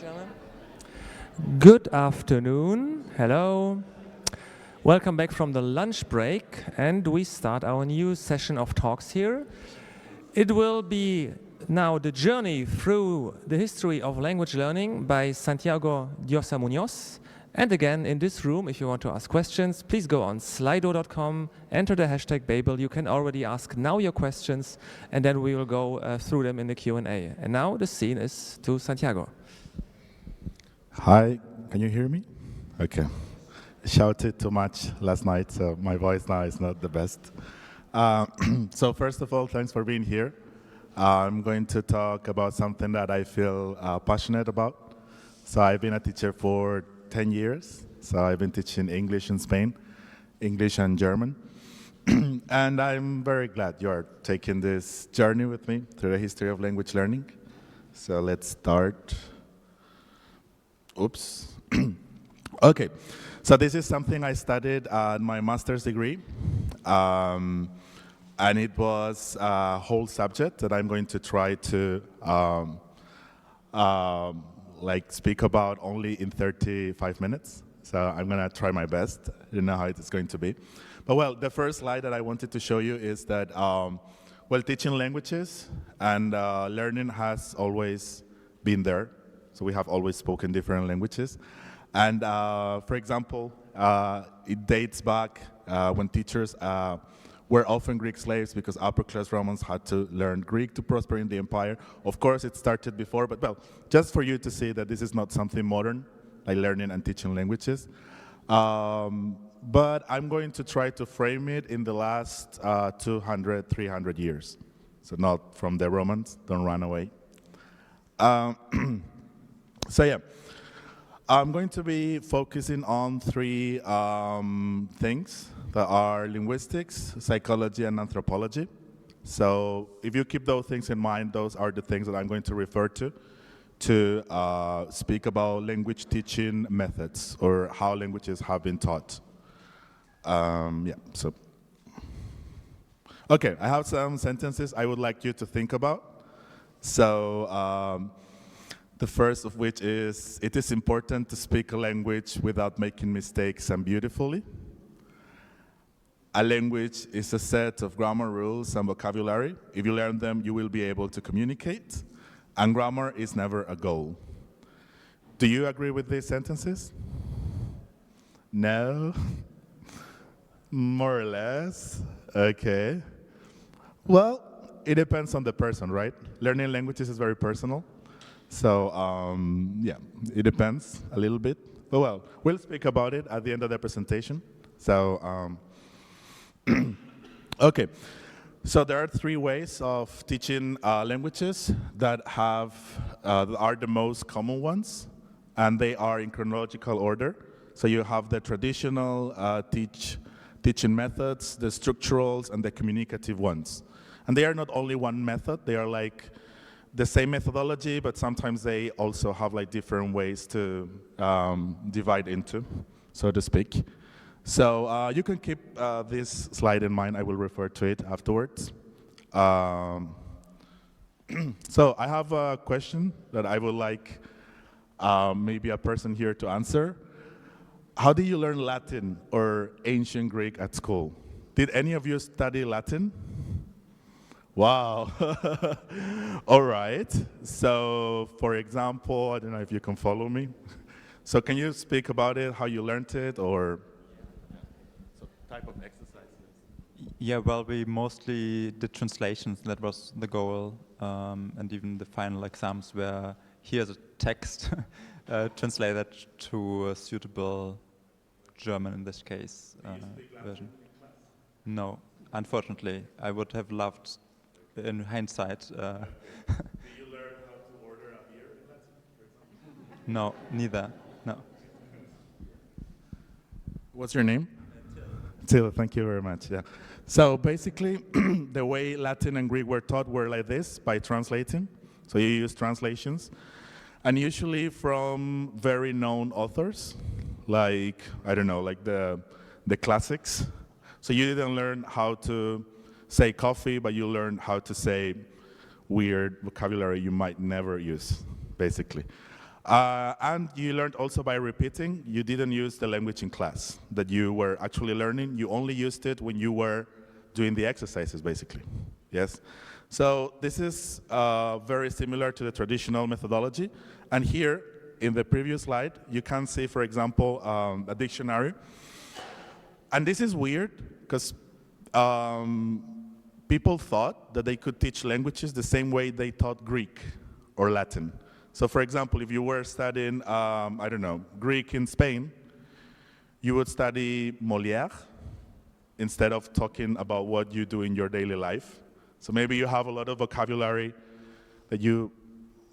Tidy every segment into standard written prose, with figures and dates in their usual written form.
Gentlemen. Good afternoon. Hello. Welcome back from the lunch break, and we start our new session of talks here. It will be now the journey through the history of language learning by Santiago Diossa Muñoz. And again, in this room, if you want to ask questions, please go on slido.com, enter the hashtag Babel. You can already ask now your questions, and then we will go through them in the Q&A. And now the scene is to Santiago. Hi, can you hear me? Okay. Shouted too much last night, so my voice now is not the best. So first of all, thanks for being here. I'm going to talk about something that I feel passionate about. So I've been a teacher for 10 years. So I've been teaching English in Spain, English and German. And I'm very glad you're taking this journey with me through the history of language learning. So let's start. Oops. Okay, so this is something I studied at my master's degree. And it was a whole subject that I'm going to try to speak about only in 35 minutes. So I'm going to try my best. I don't know how it's going to be. But well, the first slide that I wanted to show you is that, teaching languages and learning has always been there. So we have always spoken different languages. And for example, it dates back when teachers were often Greek slaves because upper-class Romans had to learn Greek to prosper in the empire. Of course, it started before, but well, just for you to see that this is not something modern, like learning and teaching languages. But I'm going to try to frame it in the last 200, 300 years. So not from the Romans, don't run away. So yeah, I'm going to be focusing on three things that are linguistics, psychology, and anthropology. So if you keep those things in mind, those are the things that I'm going to refer to speak about language teaching methods or how languages have been taught. Okay, I have some sentences I would like you to think about. So the first of which is, it is important to speak a language without making mistakes and beautifully. A language is a set of grammar rules and vocabulary. If you learn them, you will be able to communicate. And grammar is never a goal. Do you agree with these sentences? No? More or less? Okay. Well, it depends on the person, right? Learning languages is very personal. So, it depends a little bit. But well, we'll speak about it at the end of the presentation. So, okay. So there are three ways of teaching languages that are the most common ones, and they are in chronological order. So you have the traditional teaching methods, the structurals, and the communicative ones. And they are not only one method, they are like the same methodology, but sometimes they also have like different ways to divide into, so to speak. So you can keep this slide in mind. I will refer to it afterwards. So I have a question that I would like maybe a person here to answer. How did you learn Latin or ancient Greek at school? Did any of you study Latin? Wow. All right. So, for example, I don't know if you can follow me. So can you speak about it, how you learned it, or so type of exercises? Yeah, well, we mostly did translations. That was the goal. And even the final exams were, here's a text, translate that to a suitable German, in this case, version. No, unfortunately. I would have loved, in hindsight. Did you learn how to order a beer in Latin, for example? No, neither. No. What's your name? Till, thank you very much. Yeah. So basically, the way Latin and Greek were taught were like this, by translating. So you use translations, and usually from very known authors, like, I don't know, like the classics. So you didn't learn how to say coffee, but you learn how to say weird vocabulary you might never use, basically. And you learned also by repeating. You didn't use the language in class that you were actually learning. You only used it when you were doing the exercises, basically. Yes? So this is very similar to the traditional methodology. And here, in the previous slide, you can see, for example, a dictionary. And this is weird, because people thought that they could teach languages the same way they taught Greek or Latin. So for example, if you were studying, I don't know, Greek in Spain, you would study Molière instead of talking about what you do in your daily life. So maybe you have a lot of vocabulary that you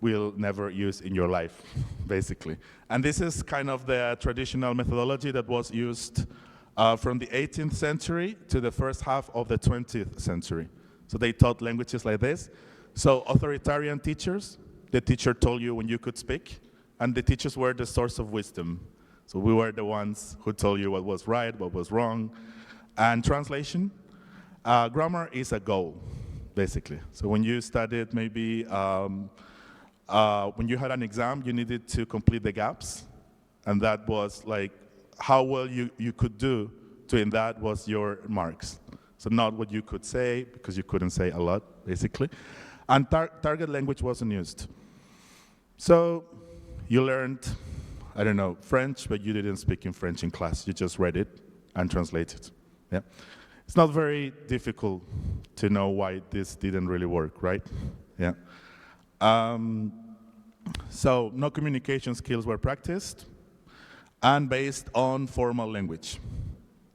will never use in your life, basically. And this is kind of the traditional methodology that was used from the 18th century to the first half of the 20th century. So they taught languages like this. So authoritarian teachers, the teacher told you when you could speak, and the teachers were the source of wisdom. So we were the ones who told you what was right, what was wrong. And translation, grammar is a goal, basically. So when you studied maybe, when you had an exam, you needed to complete the gaps, and that was like how well you could do doing that was your marks. So not what you could say, because you couldn't say a lot, basically. And target language wasn't used. So you learned, I don't know, French, but you didn't speak in French in class. You just read it and translated. Yeah. It's not very difficult to know why this didn't really work, right? Yeah. So no communication skills were practiced, and based on formal language.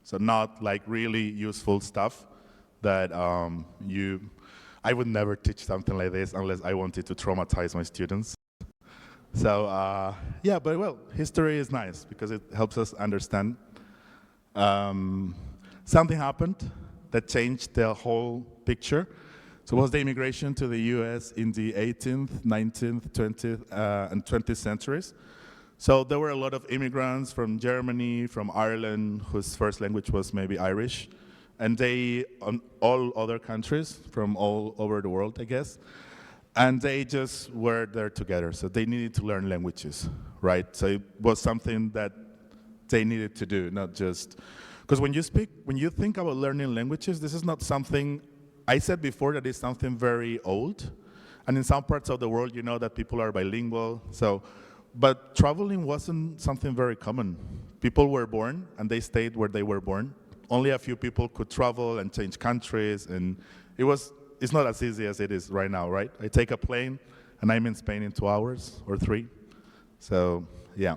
So not like really useful stuff that I would never teach something like this unless I wanted to traumatize my students. So yeah, but well, history is nice because it helps us understand. Something happened that changed the whole picture. So it was the immigration to the US in the 18th, 19th, 20th, and 20th centuries. So there were a lot of immigrants from Germany, from Ireland, whose first language was maybe Irish, and they, on all other countries from all over the world, I guess, and they just were there together. So they needed to learn languages, right? So it was something that they needed to do, not just, because when you think about learning languages, this is not something, I said before that it's something very old, and in some parts of the world, you know that people are bilingual, so, but traveling wasn't something very common. People were born, and they stayed where they were born. Only a few people could travel and change countries, and it's not as easy as it is right now, right? I take a plane, and I'm in Spain in 2 hours or 3. So, yeah.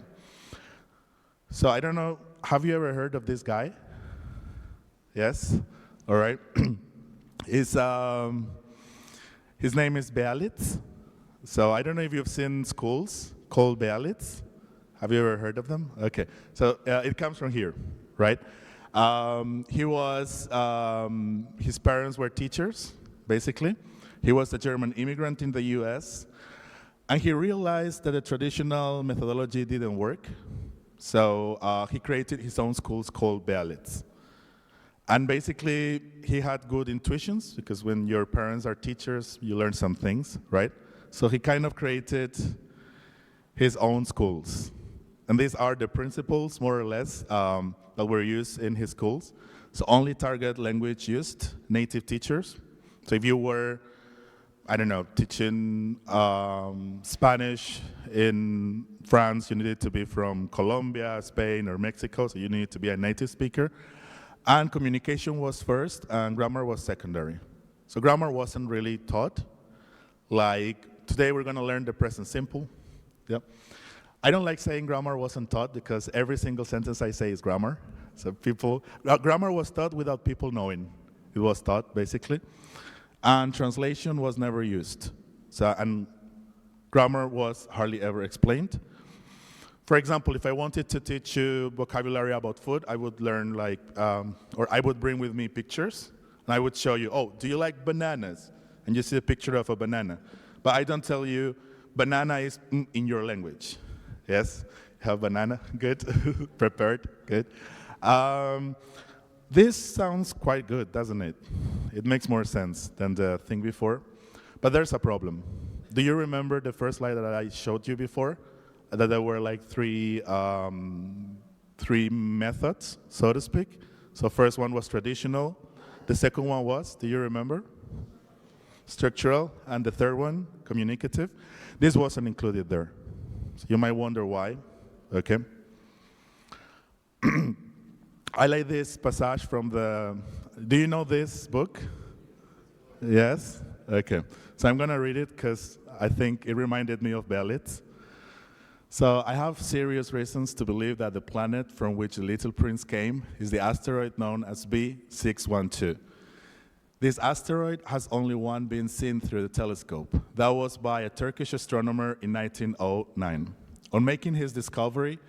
So I don't know, have you ever heard of this guy? Yes? All right. His name is Bealitz. So I don't know if you've seen schools called Bealitz. Have you ever heard of them? Okay. So it comes from here, right? His parents were teachers, basically. He was a German immigrant in the US, and he realized that the traditional methodology didn't work. So he created his own schools called Bealitz. And basically, he had good intuitions, because when your parents are teachers, you learn some things, right? So he kind of created his own schools. And these are the principles, more or less, that were used in his schools. So only target language used, native teachers. So if you were, I don't know, teaching Spanish in France, you needed to be from Colombia, Spain, or Mexico, so you needed to be a native speaker. And communication was first, and grammar was secondary. So grammar wasn't really taught. Like, today we're gonna learn the present simple. Yep. I don't like saying grammar wasn't taught, because every single sentence I say is grammar. So grammar was taught without people knowing. It was taught, basically. And translation was never used. And grammar was hardly ever explained. For example, if I wanted to teach you vocabulary about food, I would learn or I would bring with me pictures, and I would show you, oh, do you like bananas? And you see a picture of a banana. But I don't tell you, banana is in your language. Yes? Have banana? Good. Prepared? Good. This sounds quite good, doesn't it? It makes more sense than the thing before. But there's a problem. Do you remember the first slide that I showed you before that there were like three methods, so to speak. So first one was traditional. The second one was, do you remember? Structural. And the third one, communicative. This wasn't included there. So you might wonder why. Okay. I like this passage from the, do you know this book? Yes? Okay. So I'm going to read it because I think it reminded me of Berlitz. So I have serious reasons to believe that the planet from which the Little Prince came is the asteroid known as B612. This asteroid has only one been seen through the telescope. That was by a Turkish astronomer in 1909. On making his discovery,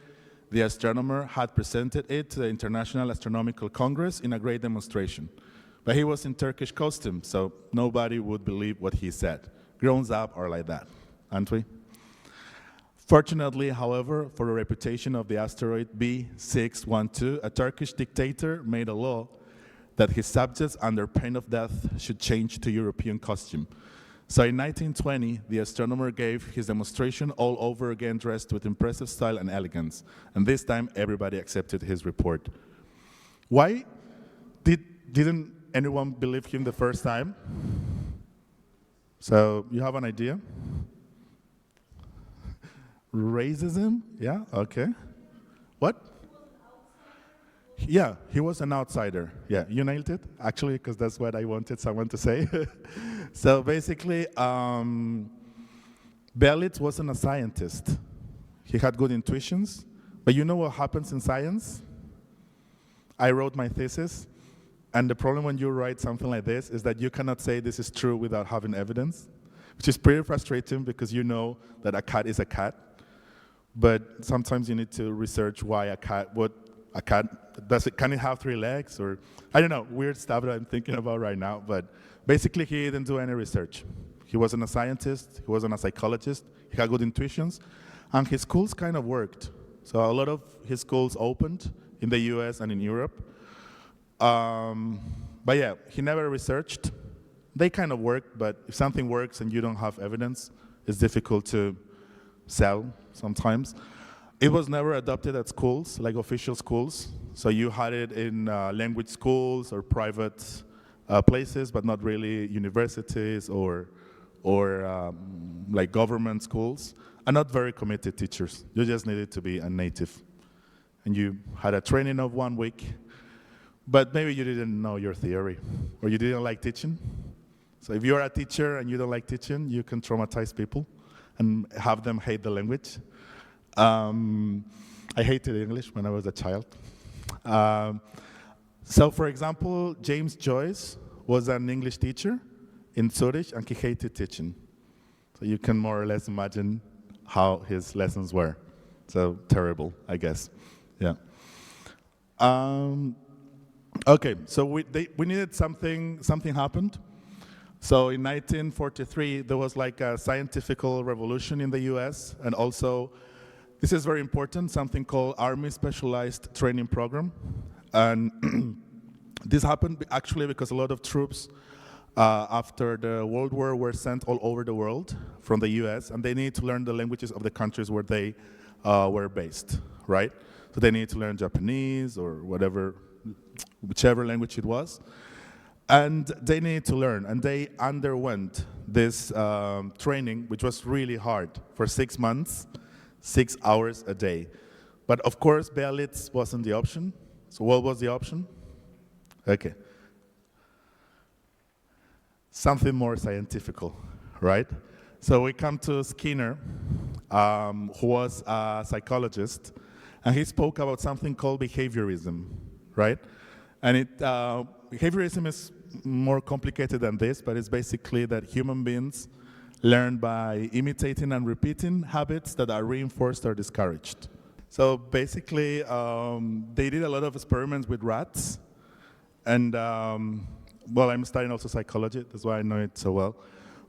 the astronomer had presented it to the International Astronomical Congress in a great demonstration. But he was in Turkish costume, so nobody would believe what he said. Grown up are like that, aren't we? Fortunately, however, for the reputation of the asteroid B612, a Turkish dictator made a law that his subjects, under pain of death, should change to European costume. So in 1920, the astronomer gave his demonstration all over again, dressed with impressive style and elegance. And this time, everybody accepted his report. Why didn't anyone believe him the first time? So you have an idea? Racism? Yeah, okay. What? Yeah, he was an outsider. Yeah, you nailed it, actually, because that's what I wanted someone to say. So basically, Berlitz wasn't a scientist. He had good intuitions, but you know what happens in science? I wrote my thesis, and the problem when you write something like this is that you cannot say this is true without having evidence, which is pretty frustrating because you know that a cat is a cat, but sometimes you need to research why a cat, can it have 3 legs, or I don't know, weird stuff that I'm thinking about right now, but basically he didn't do any research. He wasn't a scientist, he wasn't a psychologist, he had good intuitions, and his schools kind of worked. So a lot of his schools opened in the US and in Europe. But yeah, he never researched. They kind of worked, but if something works and you don't have evidence, it's difficult to sell sometimes. It was never adopted at schools, like official schools. So you had it in language schools or private places, but not really universities or like government schools. And not very committed teachers. You just needed to be a native. And you had a training of 1 week, but maybe you didn't know your theory, or you didn't like teaching. So if you're a teacher and you don't like teaching, you can traumatize people and have them hate the language. I hated English when I was a child. So for example, James Joyce was an English teacher in Zurich, and he hated teaching. So you can more or less imagine how his lessons were. So terrible, I guess. Yeah. Okay, so we needed something happened. So in 1943, there was like a scientific revolution in the US, and also, this is very important, something called Army Specialized Training Program. And this happened actually because a lot of troops after the World War were sent all over the world from the US, and they need to learn the languages of the countries where they were based, right? So they need to learn Japanese or whichever language it was. And they needed to learn, and they underwent this training, which was really hard, for 6 months, 6 hours a day. But of course, Berlitz wasn't the option. So what was the option? Okay. Something more scientific, right? So we come to Skinner, who was a psychologist, and he spoke about something called behaviorism, right? And behaviorism is more complicated than this, but it's basically that human beings learn by imitating and repeating habits that are reinforced or discouraged. So basically, they did a lot of experiments with rats, and well, I'm studying also psychology, that's why I know it so well.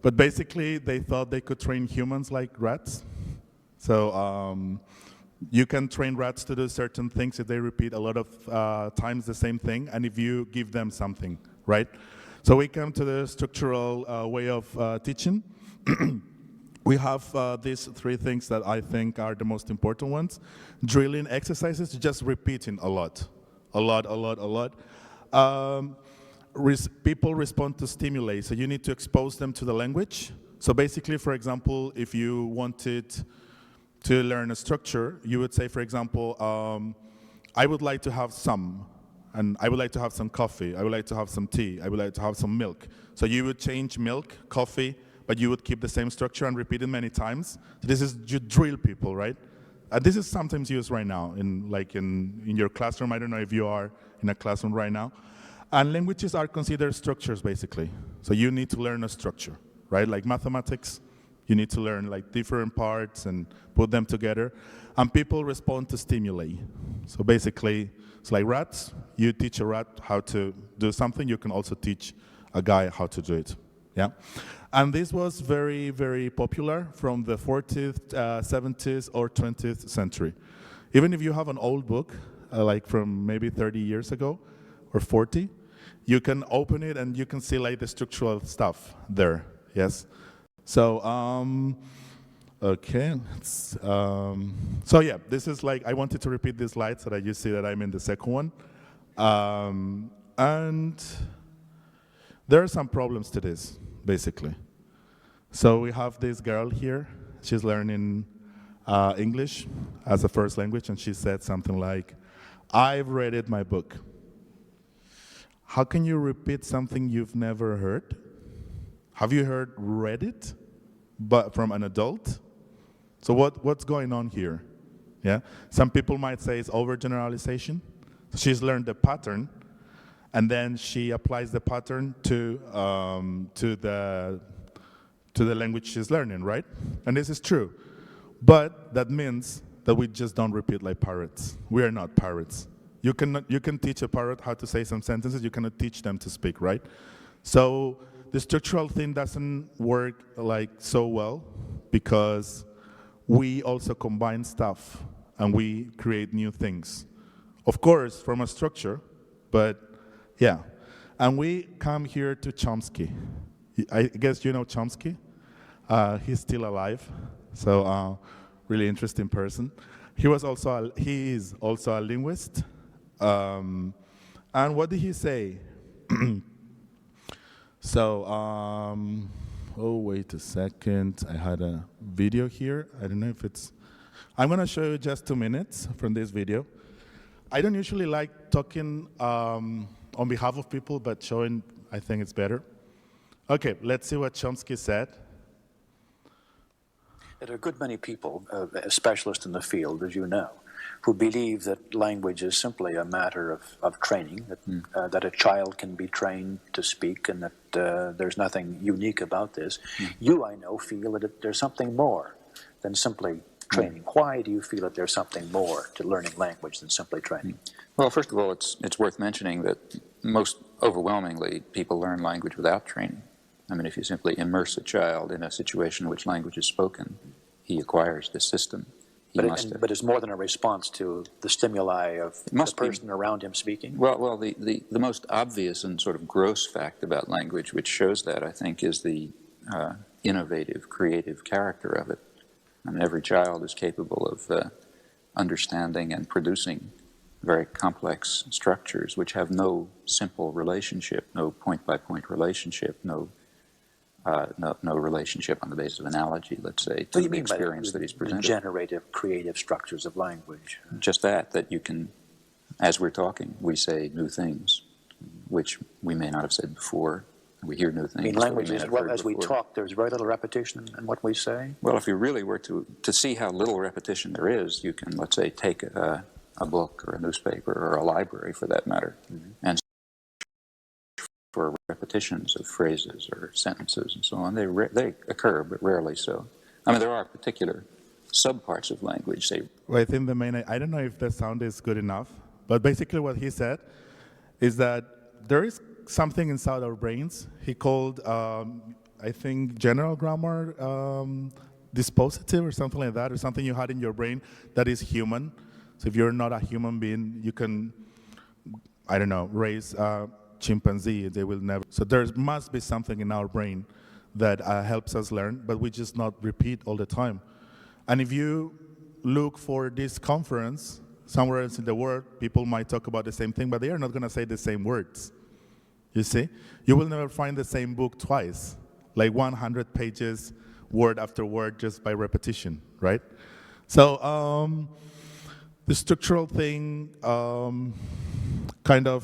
But basically, they thought they could train humans like rats. So you can train rats to do certain things if they repeat a lot of times the same thing, and if you give them something, right? So we come to the structural way of teaching, we have these three things that I think are the most important ones. Drilling exercises, just repeating a lot. People respond to stimuli, so you need to expose them to the language. So basically, for example, if you wanted to learn a structure, you would say, for example, I would like to have some, and I would like to have some coffee, I would like to have some tea, I would like to have some milk. So you would change milk, coffee, but you would keep the same structure and repeat it many times. So this is, you drill people, right? This is sometimes used right now in your classroom. I don't know if you are in a classroom right now. And languages are considered structures, basically. So you need to learn a structure, right? Like mathematics, you need to learn like different parts and put them together. And people respond to stimuli. So basically, it's like rats. You teach a rat how to do something. You can also teach a guy how to do it. Yeah, and this was very, very popular from the 40th, 70s, or 20th century. Even if you have an old book, like from maybe 30 years ago, or 40, you can open it and you can see like the structural stuff there, yes? So, okay, so yeah, this is like, I wanted to repeat these slides so that you see that I'm in the second one. And there are some problems to this, basically. So we have this girl here. She's learning English as a first language, and she said something like, I've read it, my book. How can you repeat something you've never heard? Have you read it, but from an adult? So what's going on here? Yeah, some people might say it's overgeneralization. She's learned the pattern, and then she applies the pattern to the language she's learning, right? And this is true. But that means that we just don't repeat like parrots. We are not parrots. You can teach a parrot how to say some sentences. You cannot teach them to speak, right? So the structural thing doesn't work like so well because we also combine stuff and we create new things. Of course, from a structure, but yeah. And we come here to Chomsky. I guess you know Chomsky. He's still alive, so really interesting person. He is also a linguist. And what did he say? So, oh, wait a second. I had a video here. I don't know if it's... I'm going to show you just 2 minutes from this video. I don't usually like talking on behalf of people, but showing, I think it's better. Okay, let's see what Chomsky said. There are a good many people, specialists in the field, as you know, who believe that language is simply a matter of training, that a child can be trained to speak, and that there's nothing unique about this. You, I know, feel that there's something more than simply training. Why do you feel that there's something more to learning language than simply training? Well, first of all, it's worth mentioning that most overwhelmingly people learn language without training. I mean, if you simply immerse a child in a situation in which language is spoken, he acquires this system. But it's more than a response to the stimuli of the person around him speaking? Well, the most obvious and sort of gross fact about language, which shows that, I think, is the innovative, creative character of it. I mean, every child is capable of understanding and producing very complex structures which have no simple relationship, no point-by-point relationship, no relationship on the basis of analogy, let's say, to the experience that he's presented. The generative, creative structures of language. Just that you can, as we're talking, we say new things, which we may not have said before. We hear new things. I mean, language is, as we talk, there's very little repetition in what we say? Well, if you really were to see how little repetition there is, you can, let's say, take a book or a newspaper or a library, for that matter, and for repetitions of phrases or sentences and so on. They occur, but rarely so. I mean, there are particular subparts of language. Well, I think I don't know if the sound is good enough, but basically what he said is that there is something inside our brains he called, I think, general grammar dispositive or something like that, or something you had in your brain that is human. So if you're not a human being, you can, I don't know, raise a chimpanzee, they will never. So there must be something in our brain that helps us learn, but we just not repeat all the time. And if you look for this conference somewhere else in the world, people might talk about the same thing, but they are not going to say the same words. You see? You will never find the same book twice, like 100 pages, word after word, just by repetition, right? So the structural thing cannot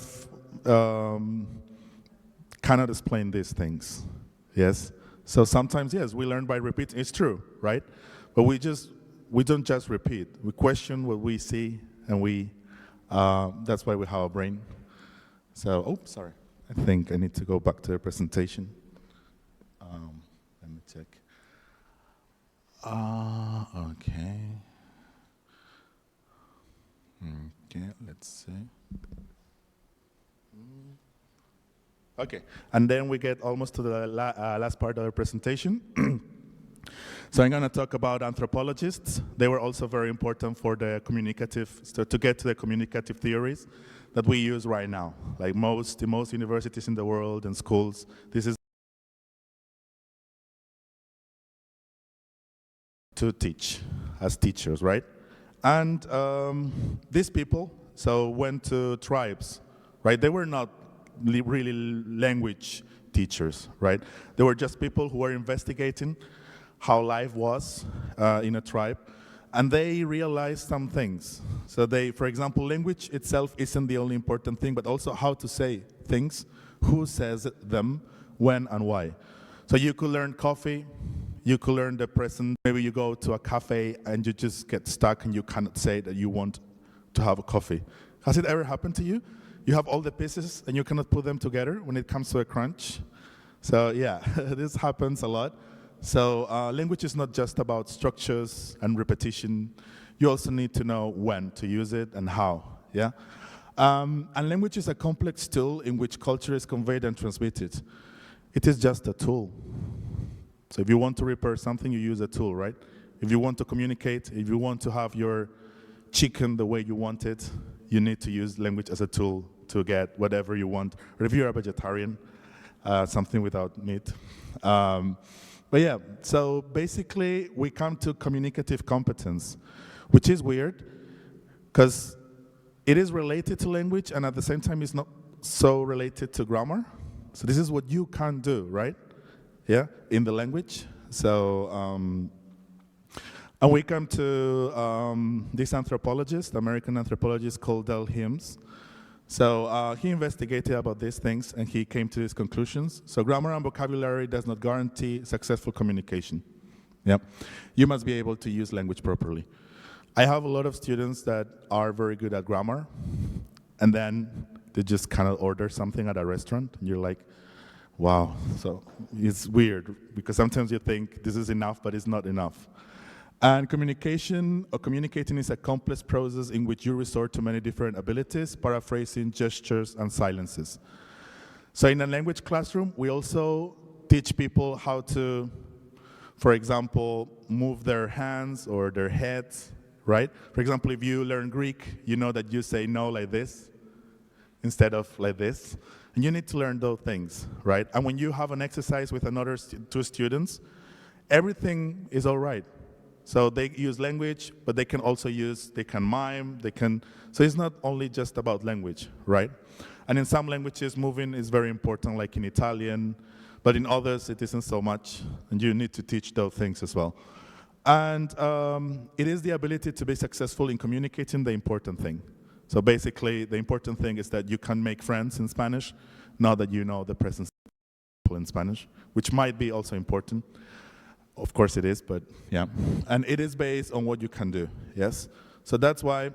explain these things, yes? So sometimes, yes, we learn by repeating. It's true, right? But we don't just repeat. We question what we see, and that's why we have a brain. So, sorry. I think I need to go back to the presentation. Let me check. Okay. Okay, let's see. Okay, and then we get almost to the last part of the presentation. So I'm going to talk about anthropologists. They were also very important for the communicative, so to get to the communicative theories that we use right now. Like in most universities in the world and schools, this is to teach as teachers, right? And these people went to tribes, right? They were not really language teachers, right? They were just people who were investigating how life was in a tribe, and they realized some things. So for example, language itself isn't the only important thing, but also how to say things, who says them, when and why. So you could learn coffee, you could learn the present. Maybe you go to a cafe and you just get stuck and you cannot say that you want to have a coffee. Has it ever happened to you? You have all the pieces and you cannot put them together when it comes to a crunch. So yeah, this happens a lot. So language is not just about structures and repetition. You also need to know when to use it and how, yeah? And language is a complex tool in which culture is conveyed and transmitted. It is just a tool. So if you want to repair something, you use a tool, right? If you want to communicate, if you want to have your chicken the way you want it, you need to use language as a tool to get whatever you want. Or if you're a vegetarian, something without meat. But yeah, so basically we come to communicative competence, which is weird because it is related to language and at the same time it's not so related to grammar. So this is what you can do, right? Yeah, in the language. So, and we come to this anthropologist, American anthropologist called Del Himes. So he investigated about these things and he came to these conclusions. So grammar and vocabulary does not guarantee successful communication. Yeah, you must be able to use language properly. I have a lot of students that are very good at grammar and then they just kind of order something at a restaurant and you're like, wow, so it's weird because sometimes you think this is enough, but it's not enough. And communication or communicating is a complex process in which you resort to many different abilities, paraphrasing, gestures, and silences. So in a language classroom, we also teach people how to, for example, move their hands or their heads, right? For example, if you learn Greek, you know that you say no like this instead of like this. And you need to learn those things, right? And when you have an exercise with another two students, everything is all right. So they use language, but they can also they can mime, so it's not only just about language, right? And in some languages, moving is very important, like in Italian, but in others, it isn't so much, and you need to teach those things as well. And it is the ability to be successful in communicating the important thing. So basically, the important thing is that you can make friends in Spanish, not that you know the present people in Spanish, which might be also important. Of course it is, but yeah. And it is based on what you can do, yes? So that's why,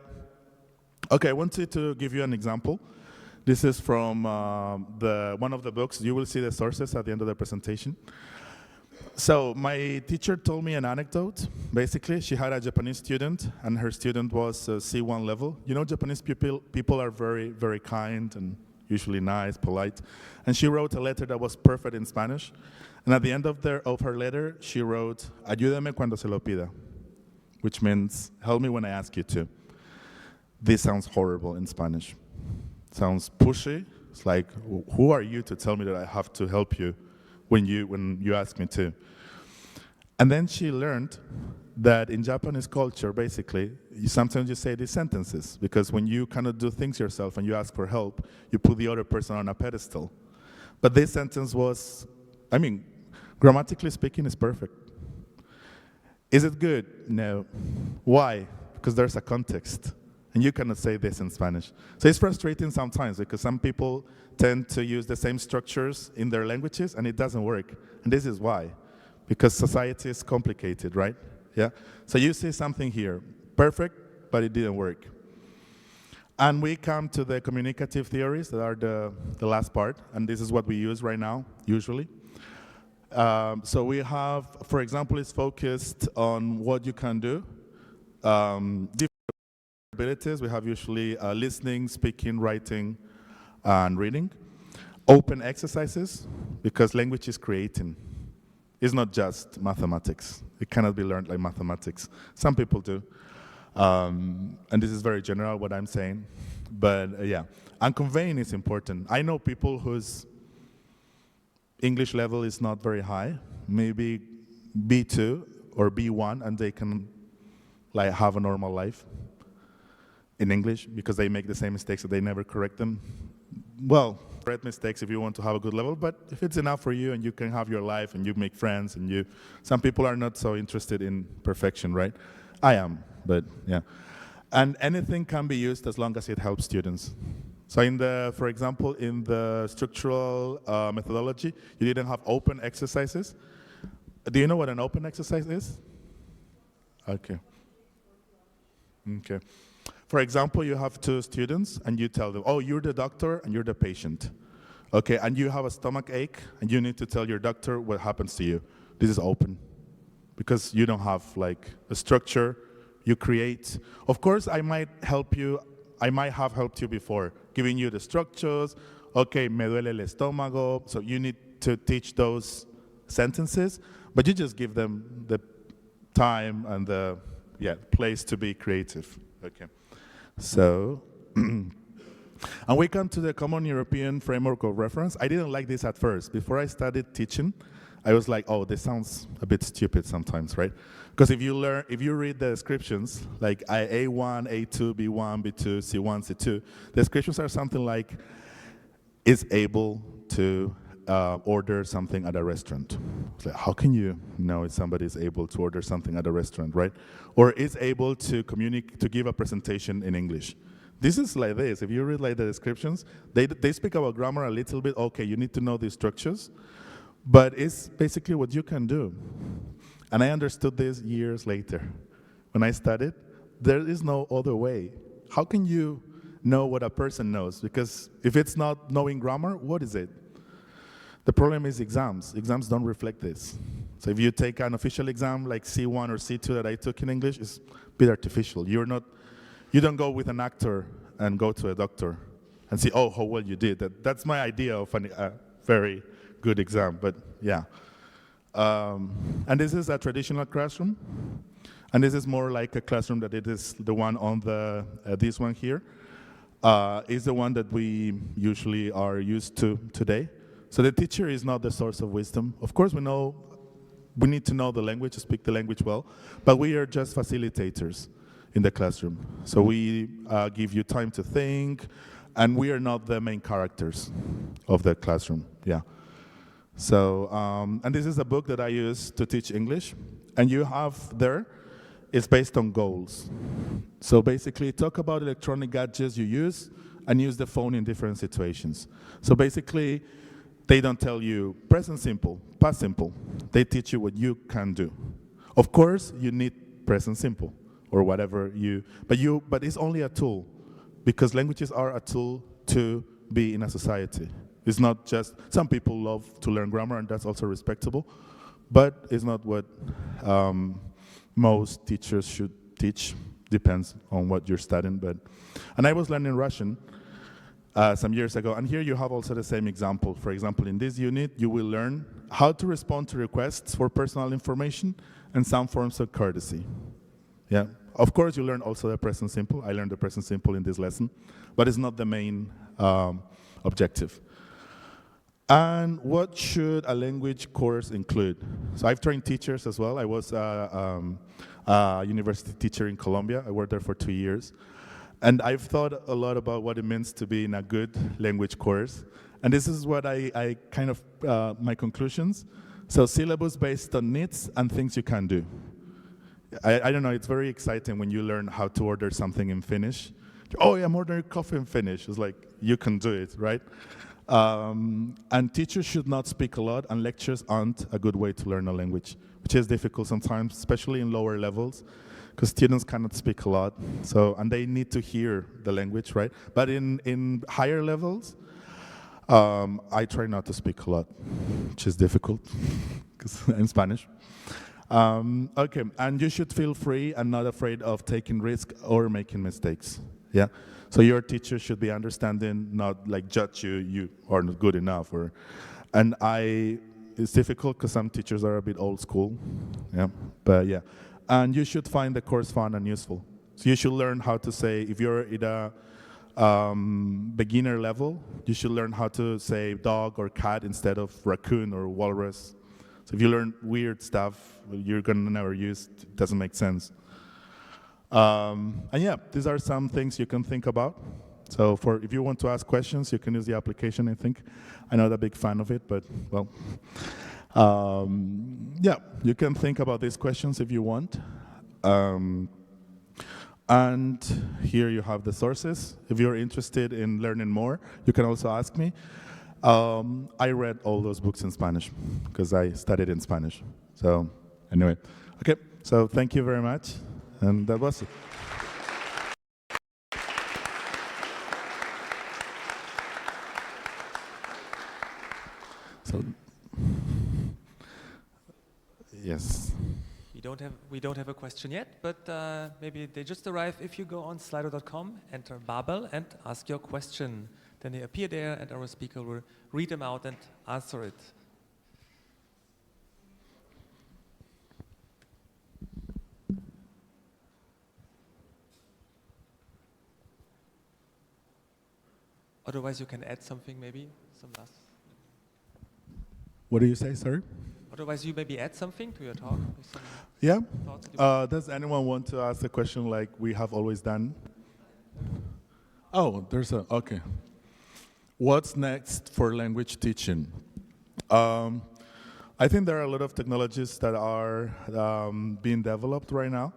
okay, I wanted to give you an example. This is from one of the books. You will see the sources at the end of the presentation. So my teacher told me an anecdote. Basically, she had a Japanese student, and her student was C1 level. You know, Japanese people are very, very kind and usually nice, polite. And she wrote a letter that was perfect in Spanish. And at the end of her letter, she wrote, "Ayúdame cuando se lo pida," which means, help me when I ask you to. This sounds horrible in Spanish. Sounds pushy. It's like, who are you to tell me that I have to help you when you ask me to. And then she learned that in Japanese culture, basically, sometimes you say these sentences, because when you cannot do things yourself and you ask for help, you put the other person on a pedestal. But this sentence was, grammatically speaking, is perfect. Is it good? No. Why? Because there's a context. And you cannot say this in Spanish. So it's frustrating sometimes, because some people tend to use the same structures in their languages, and it doesn't work. And this is why. Because society is complicated, right? Yeah. So you see something here, perfect, but it didn't work. And we come to the communicative theories that are the last part, and this is what we use right now, usually. So we have, for example, it's focused on what you can do. Different abilities, we have usually listening, speaking, writing, and reading. Open exercises, because language is creating. It's not just mathematics. It cannot be learned like mathematics. Some people do. And this is very general, what I'm saying. But yeah, and conveying is important. I know people whose English level is not very high, maybe B2 or B1, and they can have a normal life in English because they make the same mistakes and they never correct them. Well, correct mistakes if you want to have a good level, but if it's enough for you and you can have your life and you make friends and some people are not so interested in perfection, right? I am, but yeah. And anything can be used as long as it helps students. So for example, in the structural methodology, you didn't have open exercises. Do you know what an open exercise is? Okay. Okay. For example, you have two students and you tell them, oh, you're the doctor and you're the patient. Okay, and you have a stomach ache and you need to tell your doctor what happens to you. This is open because you don't have a structure you create. Of course, I might have helped you before, giving you the structures. Okay, me duele el estómago. So you need to teach those sentences, but you just give them the time and the place to be creative. Okay. So, and we come to the Common European Framework of Reference. I didn't like this at first. Before I started teaching, I was like, oh, this sounds a bit stupid sometimes, right? Because if you read the descriptions, like A1, A2, B1, B2, C1, C2, the descriptions are something like, is able to order something at a restaurant. It's like, how can you know if somebody is able to order something at a restaurant, right? Or is able to give a presentation in English. This is like this. If you read the descriptions, they speak about grammar a little bit. Okay, you need to know these structures, but it's basically what you can do. And I understood this years later. When I studied, there is no other way. How can you know what a person knows? Because if it's not knowing grammar, what is it? The problem is exams. Exams don't reflect this. So if you take an official exam like C1 or C2 that I took in English, it's a bit artificial. You don't go with an actor and go to a doctor and see, oh, how well you did. That's my idea of a very good exam, but yeah. And this is a traditional classroom. And this is more like a classroom that it is the one on this one here. Is the one that we usually are used to today. So the teacher is not the source of wisdom. Of course, we need to know the language, to speak the language well, but we are just facilitators in the classroom. So we give you time to think, and we are not the main characters of the classroom, yeah. So, and this is a book that I use to teach English, and you have there, it's based on goals. So basically, talk about electronic gadgets you use, and use the phone in different situations. So basically, they don't tell you present simple, past simple. They teach you what you can do. Of course, you need present simple or whatever but it's only a tool, because languages are a tool to be in a society. It's not just, some people love to learn grammar and that's also respectable, but it's not what most teachers should teach. Depends on what you're studying. And I was learning Russian some years ago, and here you have also the same example. For example, in this unit, you will learn how to respond to requests for personal information and some forms of courtesy. Yeah, of course, you learn also the present simple. I learned the present simple in this lesson, but it's not the main objective. And what should a language course include? So I've trained teachers as well. I was a university teacher in Colombia. I worked there for 2 years. And I've thought a lot about what it means to be in a good language course. And this is what I kind of, my conclusions. So syllabus based on needs and things you can do. I don't know, it's very exciting when you learn how to order something in Finnish. Oh, yeah, I'm ordering coffee in Finnish. It's like, you can do it, right? And teachers should not speak a lot, and lectures aren't a good way to learn a language, which is difficult sometimes, especially in lower levels, because students cannot speak a lot. So, and they need to hear the language, right? But in higher levels, I try not to speak a lot, which is difficult, because I'm Spanish. Okay, and you should feel free and not afraid of taking risks or making mistakes. Yeah, so your teacher should be understanding, not like judge you are not good enough. And it's difficult because some teachers are a bit old school. Yeah, but yeah, and you should find the course fun and useful. So you should learn how to say, if you're at a beginner level, you should learn how to say dog or cat instead of raccoon or walrus. So if you learn weird stuff you're gonna never use, it doesn't make sense. And yeah, these are some things you can think about. So if you want to ask questions, you can use the application, I think. I'm not a big fan of it, but well. Yeah, you can think about these questions if you want. And here you have the sources. If you're interested in learning more, you can also ask me. I read all those books in Spanish because I studied in Spanish. So anyway, okay, so thank you very much. And that was it. So, yes. We don't have a question yet, but maybe they just arrive. If you go on slido.com, enter Babel and ask your question. Then they appear there and our speaker will read them out and answer it. Otherwise you can add something maybe, some last. What do you say, sir? Otherwise you maybe add something to your talk. Yeah. Does anyone want to ask a question like we have always done? Oh, okay. What's next for language teaching? I think there are a lot of technologies that are being developed right now.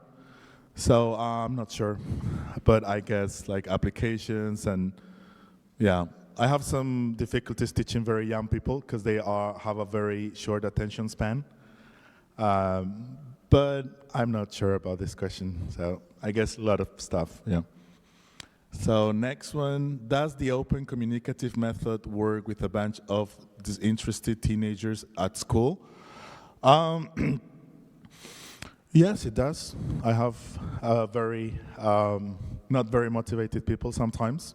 So I'm not sure, but I guess like applications and yeah. I have some difficulties teaching very young people because they have a very short attention span. But I'm not sure about this question. So I guess a lot of stuff, yeah. So next one, does the open communicative method work with a bunch of disinterested teenagers at school? Yes, it does. I have not very motivated people sometimes.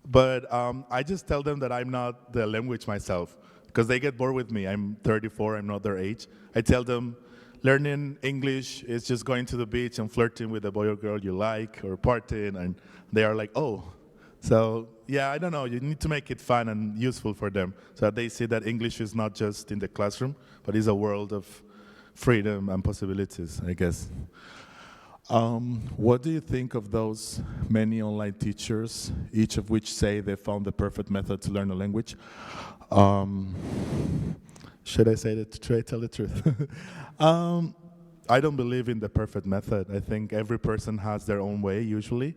But I just tell them that I'm not the language myself, because they get bored with me. I'm 34, I'm not their age. I tell them learning English is just going to the beach and flirting with a boy or girl you like, or partying, and they are like, oh. So yeah, I don't know, you need to make it fun and useful for them, so that they see that English is not just in the classroom, but is a world of freedom and possibilities, I guess. What do you think of those many online teachers, each of which say they found the perfect method to learn a language? Should I say that? Should I tell the truth? I don't believe in the perfect method. I think every person has their own way, usually.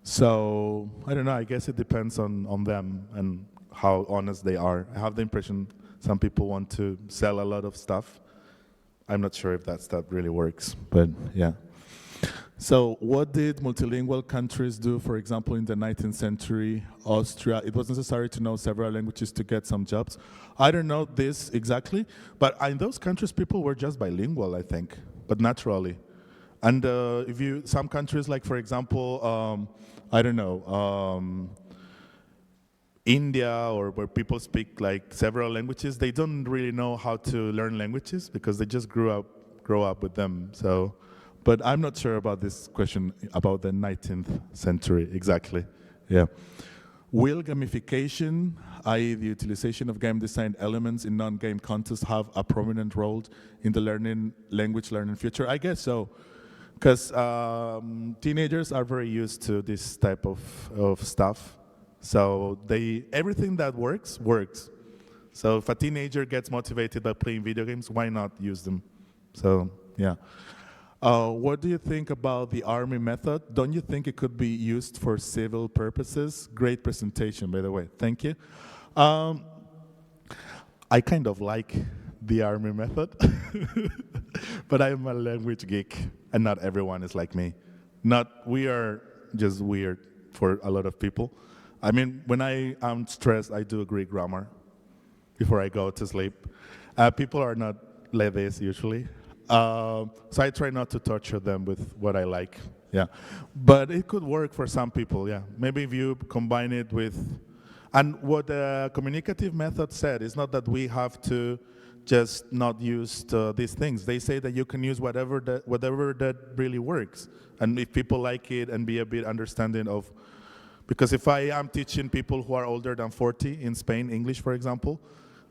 So, I don't know, I guess it depends on them and how honest they are. I have the impression some people want to sell a lot of stuff. I'm not sure if that stuff really works, but yeah. So what did multilingual countries do, for example, in the 19th century, Austria? It was necessary to know several languages to get some jobs. I don't know this exactly, but in those countries, people were just bilingual, I think, but naturally. And some countries like, for example, I don't know, India, or where people speak like several languages, they don't really know how to learn languages because they just grow up with them. So, but I'm not sure about this question about the 19th century exactly. Yeah. Will gamification, i.e. the utilization of game design elements in non-game contexts, have a prominent role in the language learning future? I guess so, because teenagers are very used to this type of stuff. So everything that works. So if a teenager gets motivated by playing video games, why not use them? So, yeah. What do you think about the army method? Don't you think it could be used for civil purposes? Great presentation, by the way. Thank you. I kind of like the army method, but I'm a language geek, and not everyone is like me. We are just weird for a lot of people. I mean, when I am stressed, I do Greek grammar before I go to sleep. People are not like this usually. So I try not to torture them with what I like, yeah. But it could work for some people, yeah. Maybe if you combine it with, and what the communicative method said is not that we have to just not use these things. They say that you can use whatever that really works. And if people like it and be a bit understanding of, because if I am teaching people who are older than 40 in Spain, English, for example,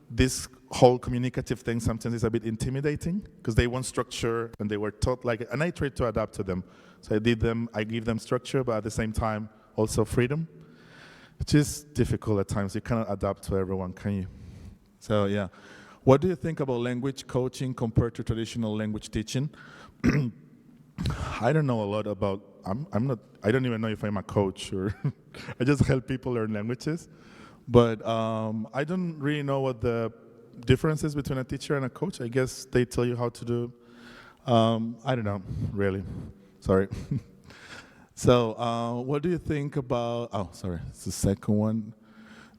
this whole communicative thing sometimes is a bit intimidating because they want structure and they were taught like it, and I try to adapt to them. So I give them structure, but at the same time also freedom, which is difficult at times. You cannot adapt to everyone, can you? So yeah. What do you think about language coaching compared to traditional language teaching? I don't know a lot about, I don't even know if I'm a coach or I just help people learn languages. But I don't really know what the difference is between a teacher and a coach. I guess they tell you how to do. I don't know, really. Sorry. So what do you think about, oh, sorry, it's the second one.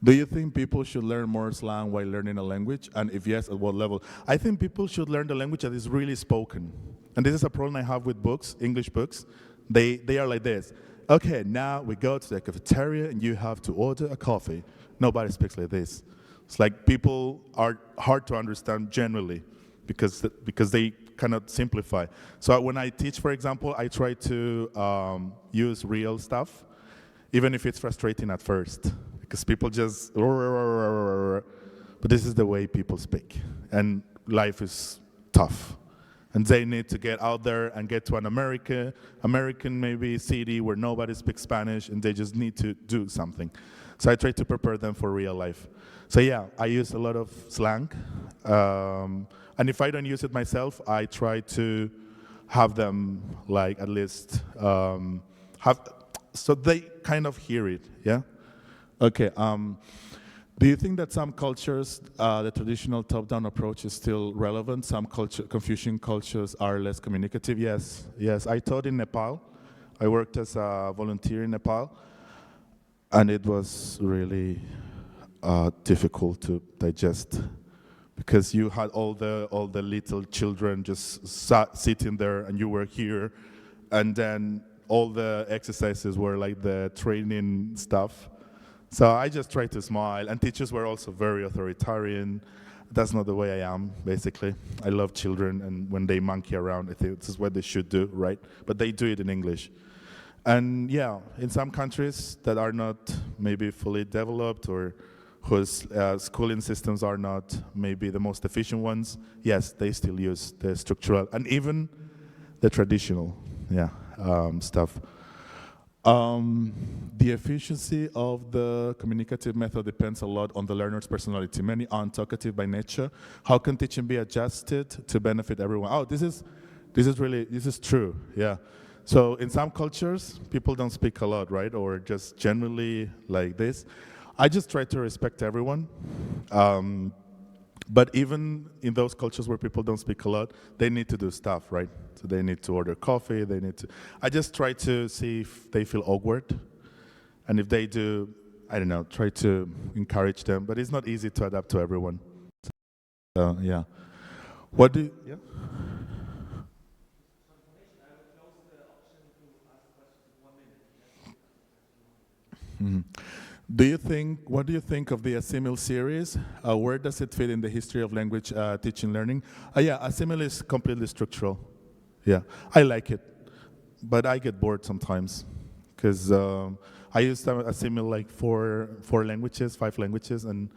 Do you think people should learn more slang while learning a language? And if yes, at what level? I think people should learn the language that is really spoken. And this is a problem I have with books, English books. They are like this. Okay, now we go to the cafeteria and you have to order a coffee. Nobody speaks like this. It's like people are hard to understand generally because they cannot simplify. So when I teach, for example, I try to use real stuff, even if it's frustrating at first, because people just, but this is the way people speak, and life is tough. And they need to get out there and get to an American maybe city where nobody speaks Spanish, and they just need to do something. So I try to prepare them for real life. So yeah, I use a lot of slang. And if I don't use it myself, I try to have them like at least so they kind of hear it, yeah? Okay, do you think that some cultures, the traditional top-down approach is still relevant? Some Confucian cultures are less communicative? Yes. I taught in Nepal. I worked as a volunteer in Nepal, and it was really difficult to digest because you had all the little children just sitting there, and you were here, and then all the exercises were like the training stuff. So I just tried to smile, and teachers were also very authoritarian. That's not the way I am, basically. I love children, and when they monkey around, I think this is what they should do, right? But they do it in English. And yeah, in some countries that are not maybe fully developed or whose schooling systems are not maybe the most efficient ones, yes, they still use the structural and even the traditional stuff. The efficiency of the communicative method depends a lot on the learner's personality. Many aren't talkative by nature. How can teaching be adjusted to benefit everyone? Oh, this is true, yeah. So in some cultures, people don't speak a lot, right? Or just generally like this. I just try to respect everyone. But even in those cultures where people don't speak a lot, they need to do stuff, right? So they need to order coffee, I just try to see if they feel awkward. And if they do, I don't know, try to encourage them. But it's not easy to adapt to everyone. So, yeah. Yeah? Mm-hmm. What do you think of the Assimil series? Where does it fit in the history of language teaching learning? Yeah, Assimil is completely structural. Yeah, I like it, but I get bored sometimes because I used a similar like four languages, 5 languages, and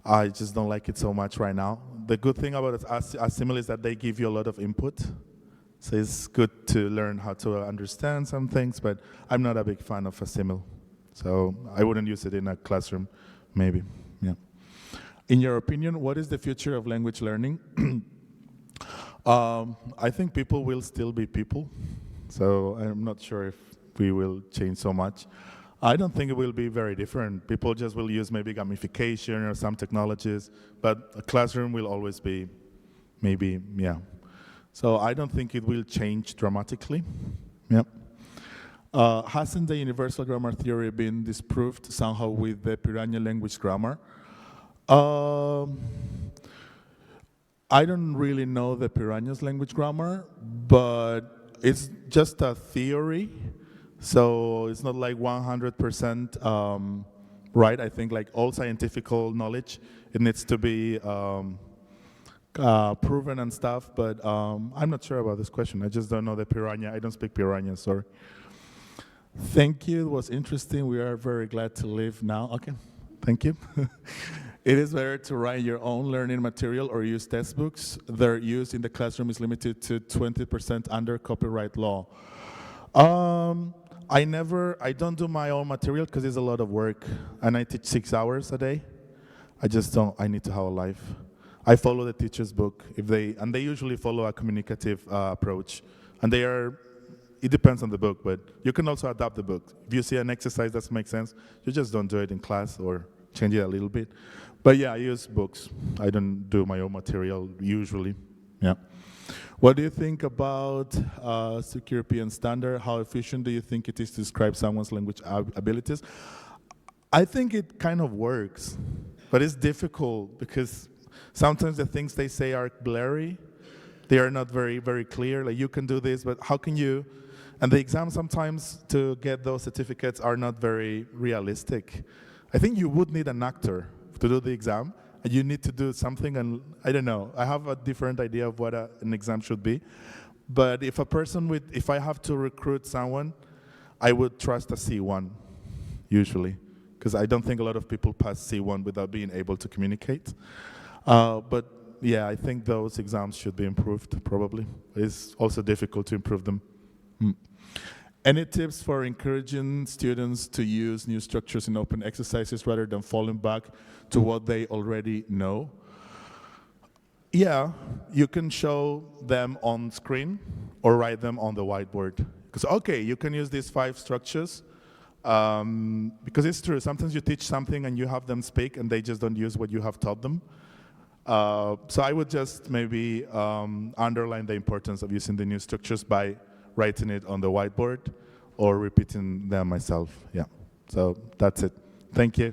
I just don't like it so much right now. The good thing about Assimil is that they give you a lot of input. So it's good to learn how to understand some things, but I'm not a big fan of Assimil. So I wouldn't use it in a classroom, maybe. Yeah. In your opinion, what is the future of language learning? I think people will still be people. So I'm not sure if we will change so much. I don't think it will be very different. People just will use maybe gamification or some technologies, but a classroom will always be maybe, yeah. So I don't think it will change dramatically. Yeah. Hasn't the universal grammar theory been disproved somehow with the Piranha language grammar? I don't really know the Piranha's language grammar, but it's just a theory. So it's not like 100% right. I think like all scientific knowledge, it needs to be proven and stuff, but I'm not sure about this question. I just don't know the Piranha. I don't speak Piranha, sorry. Thank you, it was interesting. We are very glad to leave now. Okay, thank you. It is better to write your own learning material or use textbooks. Their use in the classroom is limited to 20% under copyright law. I don't do my own material because it's a lot of work, and I teach 6 hours a day. I need to have a life. I follow the teacher's book, and they usually follow a communicative approach, and it depends on the book, but you can also adapt the book. If you see an exercise that makes sense, you just don't do it in class or change it a little bit. But yeah, I use books. I don't do my own material usually, yeah. What do you think about European standard? How efficient do you think it is to describe someone's language abilities? I think it kind of works, but it's difficult because sometimes the things they say are blurry. They are not very, very clear. Like, you can do this, but how can you? And the exams sometimes to get those certificates are not very realistic. I think you would need an actor to do the exam, and you need to do something, and I don't know. I have a different idea of what an exam should be. But if I have to recruit someone, I would trust a C1, usually, because I don't think a lot of people pass C1 without being able to communicate. But yeah, I think those exams should be improved, probably. It's also difficult to improve them. Any tips for encouraging students to use new structures in open exercises rather than falling back to what they already know? Yeah, you can show them on screen or write them on the whiteboard. Because, okay, you can use these 5 structures, because it's true, sometimes you teach something and you have them speak and they just don't use what you have taught them. So I would just maybe underline the importance of using the new structures by writing it on the whiteboard or repeating them myself. Yeah, so that's it. Thank you.